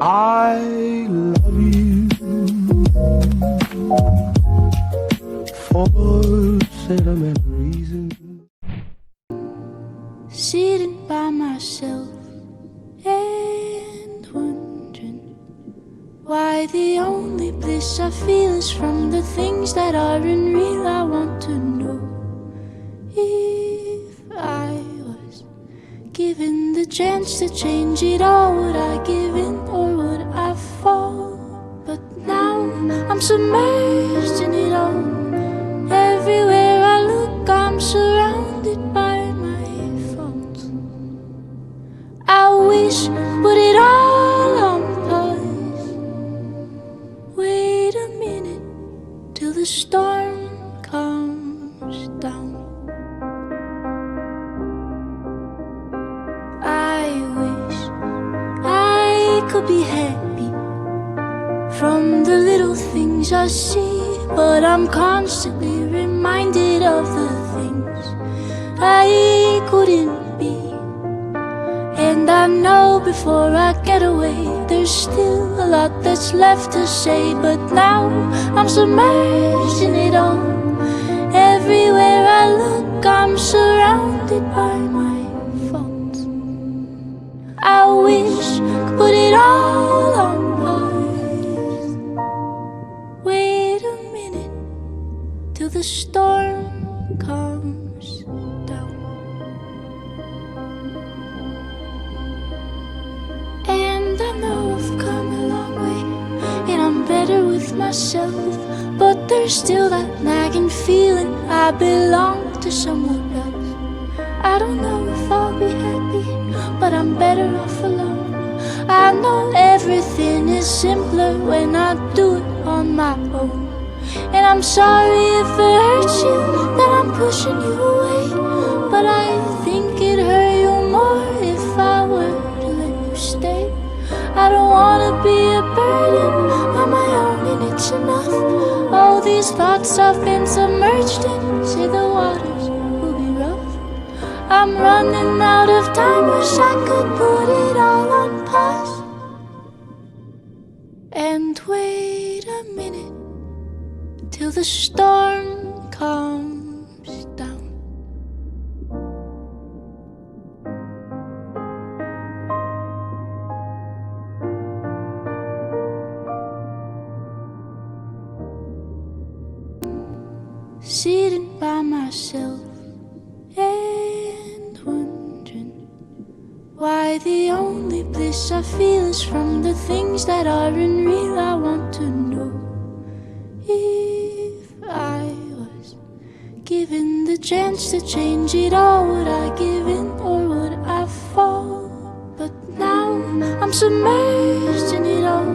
I love you for sentimental reasons. Sitting by myself and wondering why the only bliss I feel is from the things that aren't real. I want to know if I was given the chance to change it all, would I give in or would I fall? But now I'm submerged in it all. Everywhere I look, I'm surrounded by my faults. I wish, put it all on pause. Wait a minute till the storm comes down. I wish I could be happy from the little things I see, but I'm constantly reminded of the things I couldn't be. And I know before I get away, there's still a lot that's left to say. But now I'm submerged in it all. Everywhere I look, I'm surrounded by my faults. I wish I could put it all on pause. Wait a minute till the storm comes down. And I know I've come a long way, and I'm better with myself, but there's still that nagging feeling I belong to someone else. I don't know if I'll be happy, but I'm better off alone. I know everything is simpler when I do it on my own. And I'm sorry if it hurts you that I'm pushing you away, but I think it'd hurt you more if I were to let you stay. I don't wanna be a burden on my own, and it's enough. All these thoughts I've been submerged in, say the waters will be rough. I'm running out of time, wish I could put it all on pause. And wait a minute till the storm comes down. Sitting by myself and wondering why the only bliss I feel is from the things that aren't real. I want to know if I was given the chance to change it all, would I give in or would I fall? But now I'm submerged in it all.